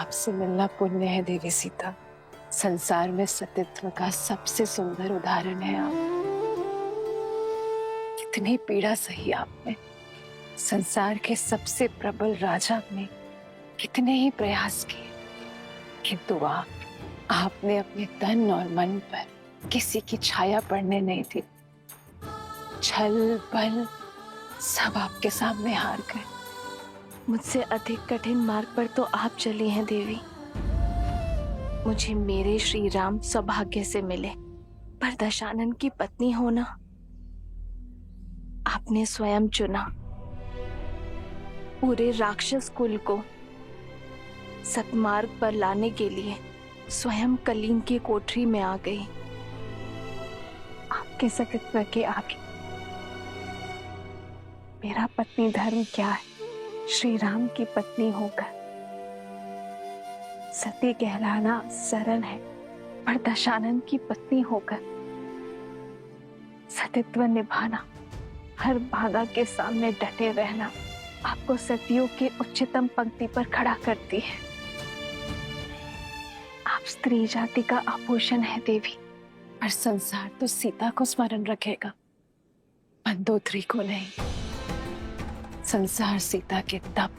आपसे मिलना पुण्य है देवी सीता। संसार में सतीत्व का सबसे सुंदर उदाहरण है आप। कितनी पीड़ा सही आपने। संसार के सबसे प्रबल राजा ने कितने ही प्रयास किए, किंतु आपने अपने तन और मन पर किसी की छाया पड़ने नहीं दी। छल बल सब आपके सामने हार गए। मुझसे अधिक कठिन मार्ग पर तो आप चली हैं देवी। मुझे मेरे श्री राम सौभाग्य से मिले, पर दशानन की पत्नी होना आपने स्वयं चुना। पूरे राक्षस कुल को सतमार्ग पर लाने के लिए स्वयं कलीन की कोठरी में आ गई। आपके सतीत्व के आगे मेरा पत्नी धर्म क्या है? श्री राम की पत्नी होकर सती कहलाना सरल है, पर दशानन की पत्नी होकर सतीत्व निभाना, हर बाधा के सामने डटे रहना आपको सतियों के उच्चतम पंक्ति पर खड़ा करती है। आप स्त्री जाति का आभूषण है देवी, पर संसार तो सीता को स्मरण रखेगा, मंदोदरी को नहीं। संसार सीता के तप,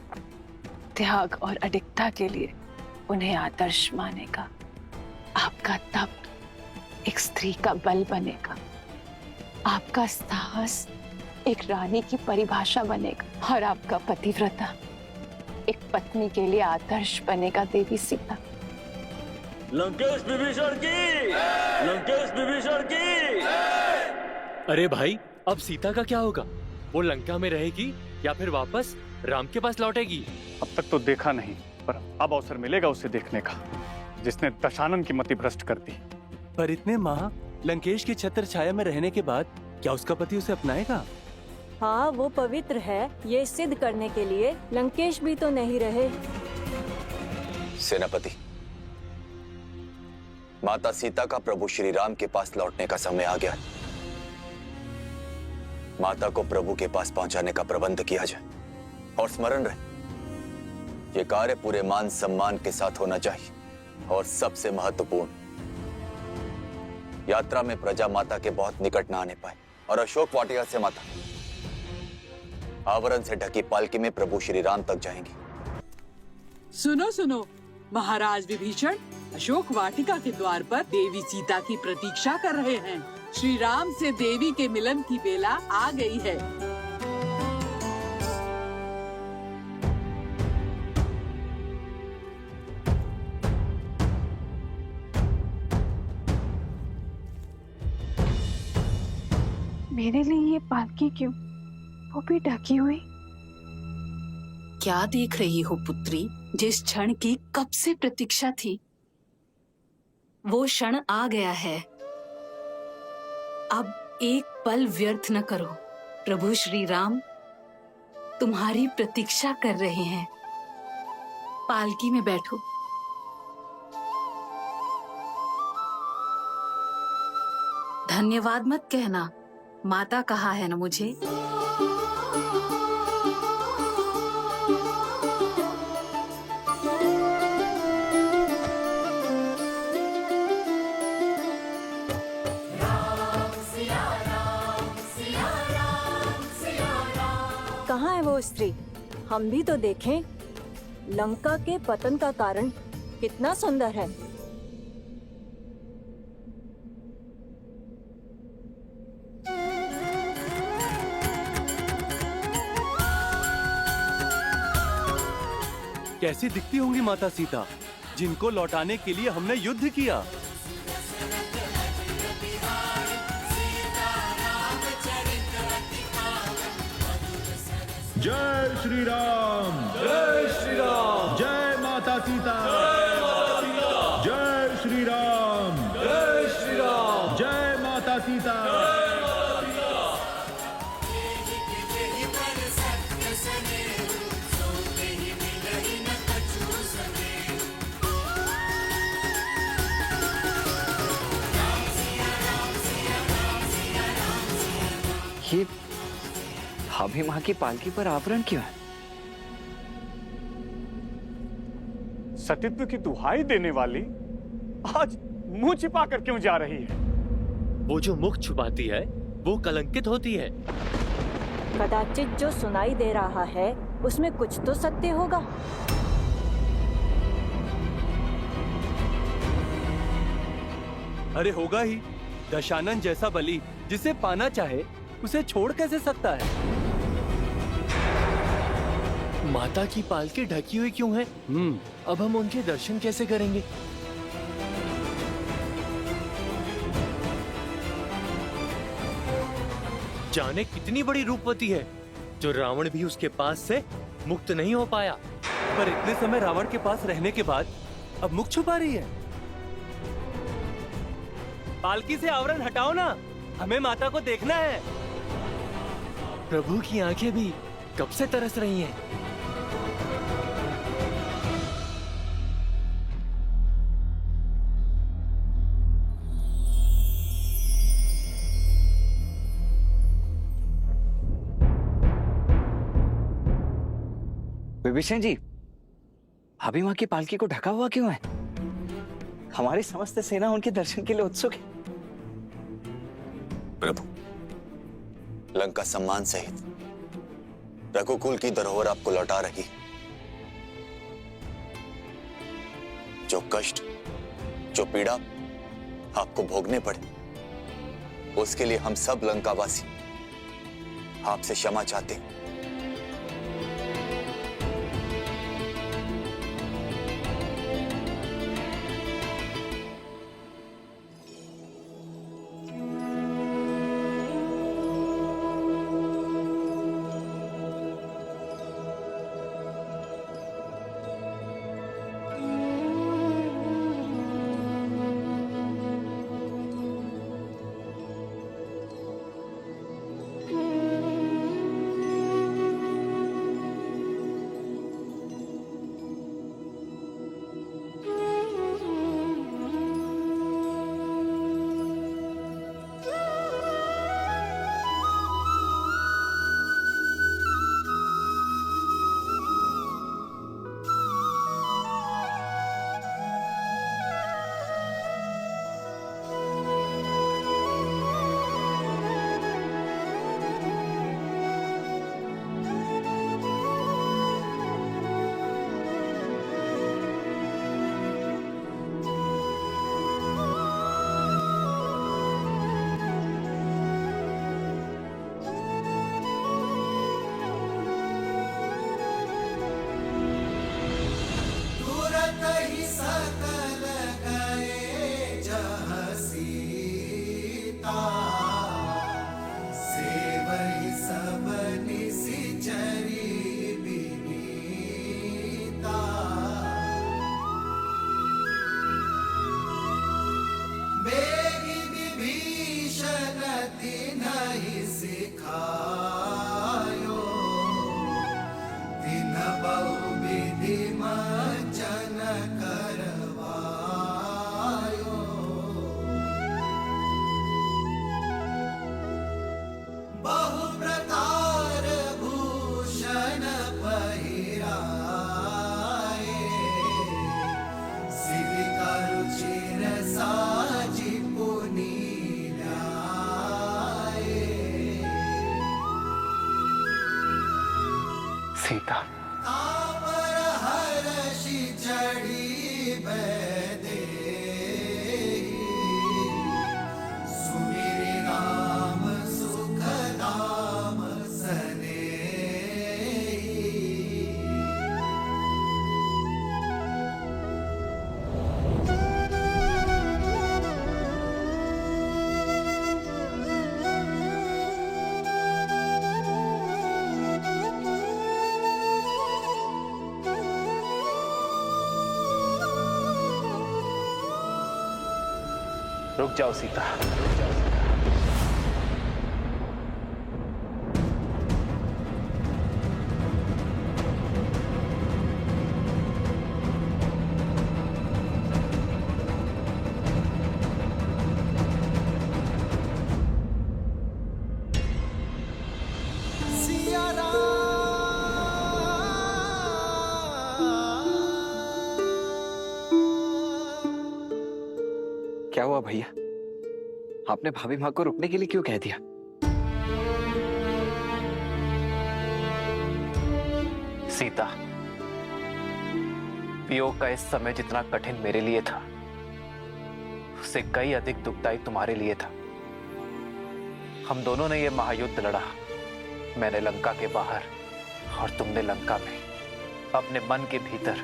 त्याग और अडिगता के लिए उन्हें आदर्श मानेगा। आपका तप एक स्त्री का बल बनेगा, आपका साहस एक रानी की परिभाषा बनेगा, और आपका पतिव्रता एक पत्नी के लिए आदर्श बनेगा देवी सीता। लंकेश विभीषण की, लंकेश विभीषण की। अरे भाई, अब सीता का क्या होगा? वो लंका में रहेगी या फिर वापस राम के पास लौटेगी? अब तक तो देखा नहीं, पर अब अवसर मिलेगा उसे देखने का, जिसने दशानन की मति भ्रष्ट कर दी। पर इतने माह लंकेश की छत्र छाया में रहने के बाद क्या उसका पति उसे अपनाएगा? हाँ, वो पवित्र है, ये सिद्ध करने के लिए लंकेश भी तो नहीं रहे। सेनापति, माता सीता का प्रभु श्री राम के पास लौटने का समय आ गया है। माता को प्रभु के पास पहुंचाने का प्रबंध किया जाए, और स्मरण रहे, ये कार्य पूरे मान सम्मान के साथ होना चाहिए। और सबसे महत्वपूर्ण, यात्रा में प्रजा माता के बहुत निकट न आने पाए, और अशोक वाटिका से माता आवरण से ढकी पालकी में प्रभु श्री राम तक जाएंगी। सुनो सुनो, महाराज विभीषण अशोक वाटिका के द्वार पर देवी सीता की प्रतीक्षा कर रहे हैं। श्री राम से देवी के मिलन की बेला आ गई है। मेरे लिए ये पालकी क्यों, वो भी ढकी हुई? क्या देख रही हो पुत्री? जिस क्षण की कब से प्रतीक्षा थी, वो क्षण आ गया है। अब एक पल व्यर्थ न करो। प्रभु श्री राम तुम्हारी प्रतीक्षा कर रहे हैं। पालकी में बैठो। धन्यवाद मत कहना, माता कहा है ना मुझे। कहाँ है वो स्त्री? हम भी तो देखें। लंका के पतन का कारण कितना सुंदर है। कैसी दिखती होंगी माता सीता, जिनको लौटाने के लिए हमने युद्ध किया। जय श्री राम, जय श्री राम, जय माता सीता, जय श्री राम, जय श्री राम, जय माता सीता। ये भाभी माँ की पालकी पर आवरण क्यों है? सतीत्व की दुहाई देने वाली आज मुंह छिपा कर क्यों जा रही है? वो जो मुख छुपाती है वो कलंकित होती है। कदाचित जो सुनाई दे रहा है उसमें कुछ तो सत्य होगा। अरे होगा ही। दशानन जैसा बलि जिसे पाना चाहे उसे छोड़ कैसे सकता है? माता की पालकी ढकी हुई क्यों है? अब हम उनके दर्शन कैसे करेंगे? जाने कितनी बड़ी रूपवती है जो रावण भी उसके पास से मुक्त नहीं हो पाया। पर इतने समय रावण के पास रहने के बाद अब मुख छुपा रही है। पालकी से आवरण हटाओ ना, हमें माता को देखना है। प्रभु की आंखें भी कब से तरस रही हैं। विभीषण जी, अभी वहां की पालकी को ढका हुआ क्यों है? हमारी समस्त सेना उनके दर्शन के लिए उत्सुक है। प्रभु, लंका सम्मान सहित रघुकुल की धरोहर आपको लौटा रही। जो कष्ट, जो पीड़ा आपको भोगने पड़े, उसके लिए हम सब लंकावासी आपसे क्षमा चाहते हैं। सीता, रुक जाओ सीता। हुआ भैया? आपने भाभी माँ को रुकने के लिए क्यों कह दिया? सीता, वियोग का इस समय जितना कठिन मेरे लिए था, उससे कई अधिक दुखदायी तुम्हारे लिए था। हम दोनों ने यह महायुद्ध लड़ा, मैंने लंका के बाहर और तुमने लंका में, अपने मन के भीतर।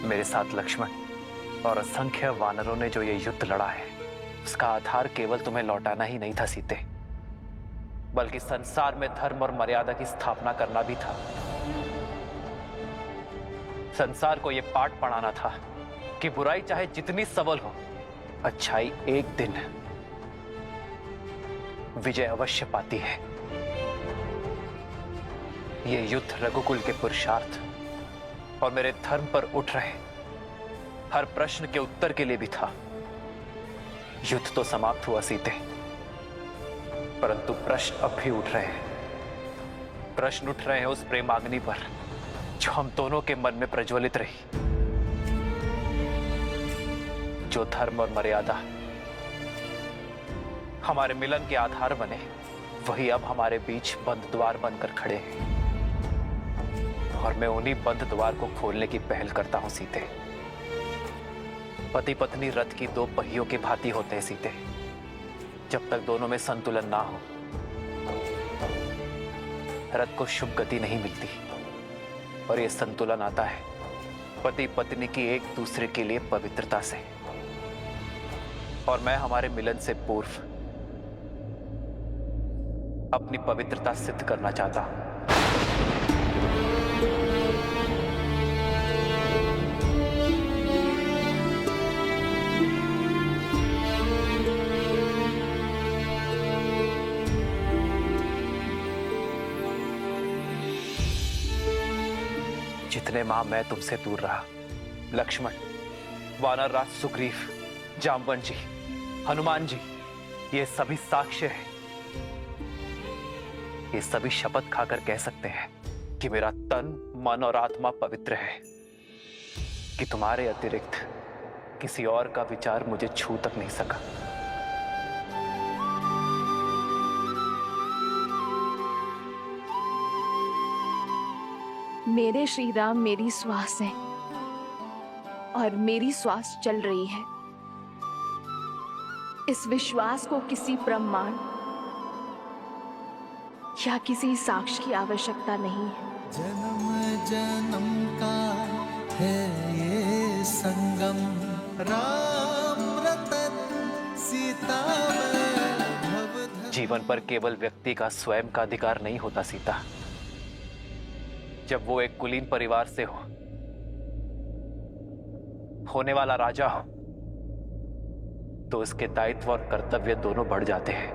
मेरे साथ लक्ष्मण और असंख्य वानरों ने जो ये युद्ध लड़ा है, उसका आधार केवल तुम्हें लौटाना ही नहीं था सीते, बल्कि संसार में धर्म और मर्यादा की स्थापना करना भी था। संसार को यह पाठ पढ़ाना था कि बुराई चाहे जितनी सबल हो, अच्छाई एक दिन विजय अवश्य पाती है। यह युद्ध रघुकुल के पुरुषार्थ और मेरे धर्म पर उठ रहे हर प्रश्न के उत्तर के लिए भी था। युद्ध तो समाप्त हुआ सीते, परंतु प्रश्न अब भी उठ रहे हैं। प्रश्न उठ रहे हैं उस प्रेमाग्नि पर जो हम दोनों के मन में प्रज्वलित रही। जो धर्म और मर्यादा हमारे मिलन के आधार बने, वही अब हमारे बीच बंद द्वार बनकर खड़े हैं, और मैं उन्हीं बंद द्वार को खोलने की पहल करता हूं सीते। पति पत्नी रथ की दो पहियों के भांति होते हैं सीते। जब तक दोनों में संतुलन ना हो, रथ को शुभ गति नहीं मिलती। और यह संतुलन आता है पति पत्नी की एक दूसरे के लिए पवित्रता से। और मैं हमारे मिलन से पूर्व अपनी पवित्रता सिद्ध करना चाहता हूं। जितने माह मैं तुमसे दूर रहा, लक्ष्मण, वानर राज सुग्रीव, जामवन जी, हनुमान जी, ये सभी साक्ष्य हैं। ये सभी शपथ खाकर कह सकते हैं कि मेरा तन, मन और आत्मा पवित्र है, कि तुम्हारे अतिरिक्त किसी और का विचार मुझे छू तक नहीं सका। मेरे श्री राम मेरी श्वास है और मेरी श्वास चल रही है। इस विश्वास को किसी प्रमाण या किसी साक्ष्य की आवश्यकता नहीं है। जन्म जन्म का है ये संगम, राम रतन सीता में। जीवन पर केवल व्यक्ति का स्वयं का अधिकार नहीं होता सीता। जब वो एक कुलीन परिवार से होने वाला राजा हो, तो उसके दायित्व और कर्तव्य दोनों बढ़ जाते हैं।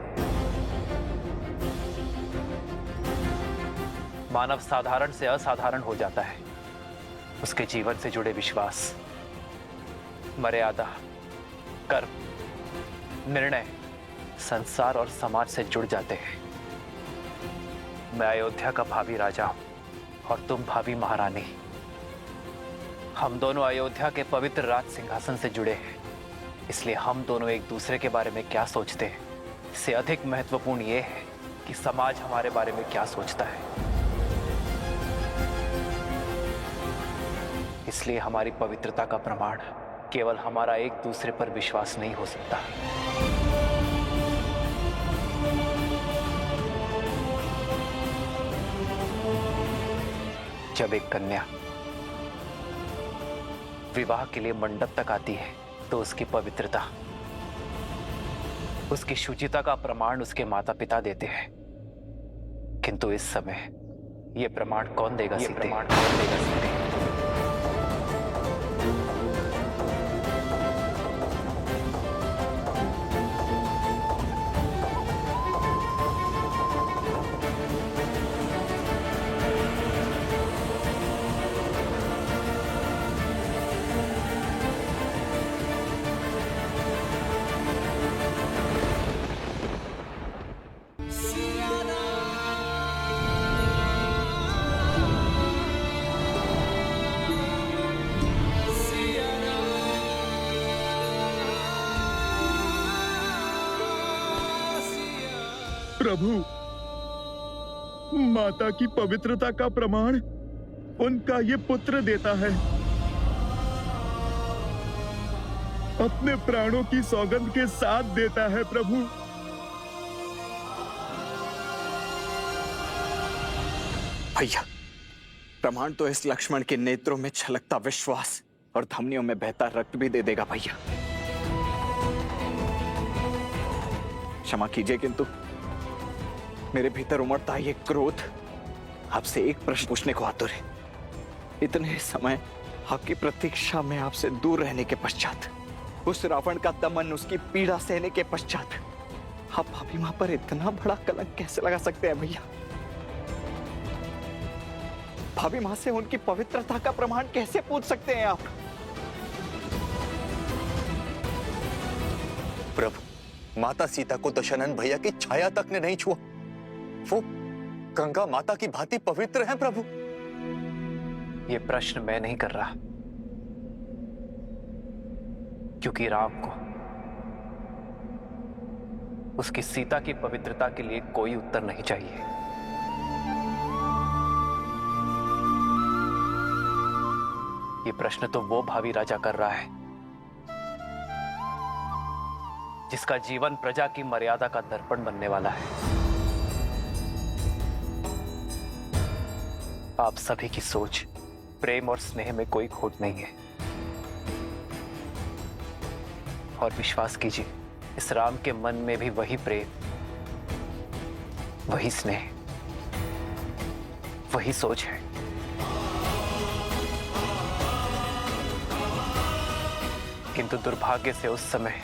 मानव साधारण से असाधारण हो जाता है। उसके जीवन से जुड़े विश्वास, मर्यादा, कर्म, निर्णय संसार और समाज से जुड़ जाते हैं। मैं अयोध्या का भावी राजा हूं और तुम भावी महारानी। हम दोनों अयोध्या के पवित्र राज सिंहासन से जुड़े हैं, इसलिए हम दोनों एक दूसरे के बारे में क्या सोचते हैं, इससे अधिक महत्वपूर्ण यह है कि समाज हमारे बारे में क्या सोचता है। इसलिए हमारी पवित्रता का प्रमाण केवल हमारा एक दूसरे पर विश्वास नहीं हो सकता। जब एक कन्या विवाह के लिए मंडप तक आती है, तो उसकी पवित्रता, उसकी शुचिता का प्रमाण उसके माता पिता देते हैं। किंतु इस समय यह प्रमाण कौन देगा सीते? प्रभु, माता की पवित्रता का प्रमाण उनका ये पुत्र देता है। अपने प्राणों की सौगंध के साथ देता है प्रभु। भैया, प्रमाण तो इस लक्ष्मण के नेत्रों में छलकता विश्वास और धमनियों में बहता रक्त भी दे देगा भैया। क्षमा कीजिए, किंतु मेरे भीतर उमड़ता ये क्रोध आपसे एक प्रश्न पूछने को आतुर है। इतने समय आपकी प्रतीक्षा में आपसे दूर रहने के पश्चात, उस रावण का दमन, उसकी पीड़ा सहने के पश्चात, आप भाभी मां पर इतना बड़ा कलंक कैसे लगा सकते हैं भैया? भाभी मां से उनकी पवित्रता का प्रमाण कैसे पूछ सकते हैं आप? प्रभु, माता सीता को दशानन भैया की छाया तक ने नहीं छुआ। वो गंगा माता की भांति पवित्र हैं प्रभु। ये प्रश्न मैं नहीं कर रहा, क्योंकि राम को उसकी सीता की पवित्रता के लिए कोई उत्तर नहीं चाहिए। ये प्रश्न तो वो भावी राजा कर रहा है जिसका जीवन प्रजा की मर्यादा का दर्पण बनने वाला है। आप सभी की सोच, प्रेम और स्नेह में कोई खोट नहीं है। और विश्वास कीजिए, इस राम के मन में भी वही प्रेम, वही स्नेह, वही सोच है। किंतु दुर्भाग्य से उस समय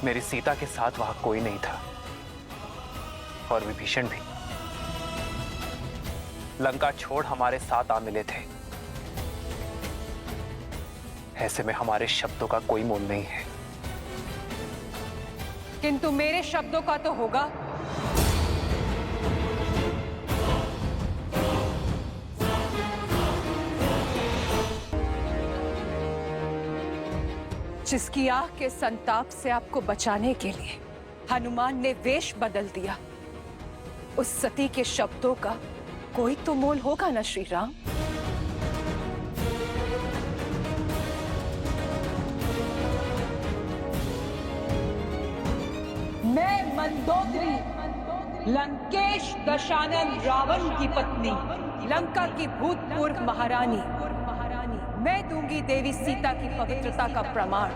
मेरी सीता के साथ वहां कोई नहीं था, और विभीषण भी लंका छोड़ हमारे साथ आ मिले थे। ऐसे में हमारे शब्दों का कोई मोल नहीं है। किंतु मेरे शब्दों का तो होगा। जिसकी आह के संताप से आपको बचाने के लिए हनुमान ने वेश बदल दिया, उस सती के शब्दों का कोई तो मोल होगा ना श्री राम? मैं मंदोदरी, लंकेश दशानन रावण की पत्नी, लंका की भूतपूर्व महारानी, मैं दूंगी देवी सीता की पवित्रता का प्रमाण।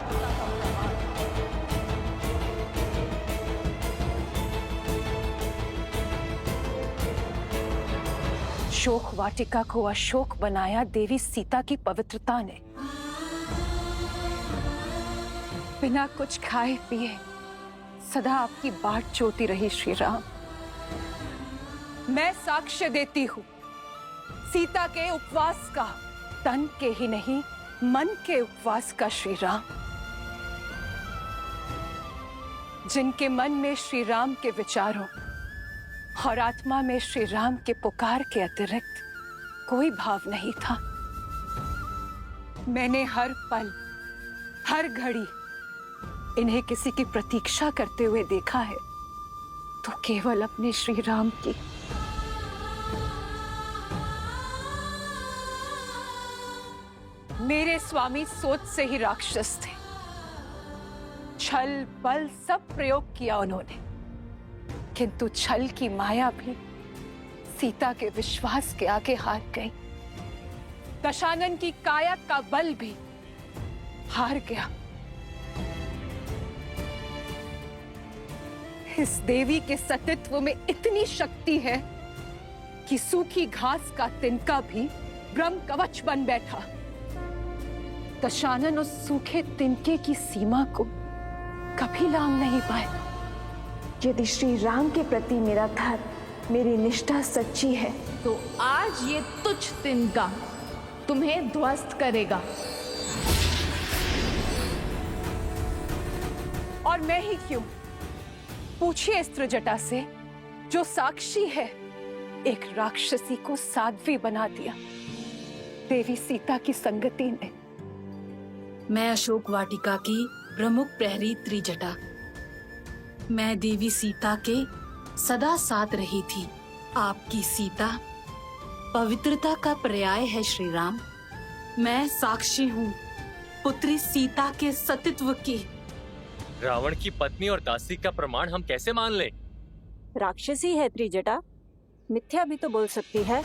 शोक वाटिका को अशोक बनाया देवी सीता की पवित्रता ने। बिना कुछ खाए पिए सदा आपकी बाट जोती रही श्री राम। मैं साक्ष्य देती हूं सीता के उपवास का, तन के ही नहीं मन के उपवास का श्री राम। जिनके मन में श्री राम के विचारों और आत्मा में श्री राम के पुकार के अतिरिक्त कोई भाव नहीं था। मैंने हर पल, हर घड़ी इन्हें किसी की प्रतीक्षा करते हुए देखा है, तो केवल अपने श्री राम की। मेरे स्वामी सोच से ही राक्षस थे। छल बल सब प्रयोग किया उन्होंने, किंतु छल की माया भी सीता के विश्वास के आगे हार गई। दशानन की काया का बल भी हार गया। इस देवी के सतीत्व में इतनी शक्ति है कि सूखी घास का तिनका भी ब्रह्म कवच बन बैठा। दशानन उस सूखे तिनके की सीमा को कभी लांघ नहीं पाए। यदि श्री राम के प्रति मेरा धर्म, मेरी निष्ठा सच्ची है, तो आज ये तुच्छ तिनका तुम्हें ध्वस्त करेगा। और मैं ही क्यों? पूछिए इस त्रिजटा से, जो साक्षी है एक राक्षसी को साध्वी बना दिया देवी सीता की संगति ने। मैं अशोक वाटिका की प्रमुख प्रहरी त्रिजटा, मैं देवी सीता के सदा साथ रही थी। आपकी सीता पवित्रता का पर्याय है श्री राम। मैं साक्षी हूँ पुत्री सीता के सतीत्व की। रावण की पत्नी और दासी का प्रमाण हम कैसे मान लें? राक्षसी है त्रिजटा, मिथ्या भी तो बोल सकती है।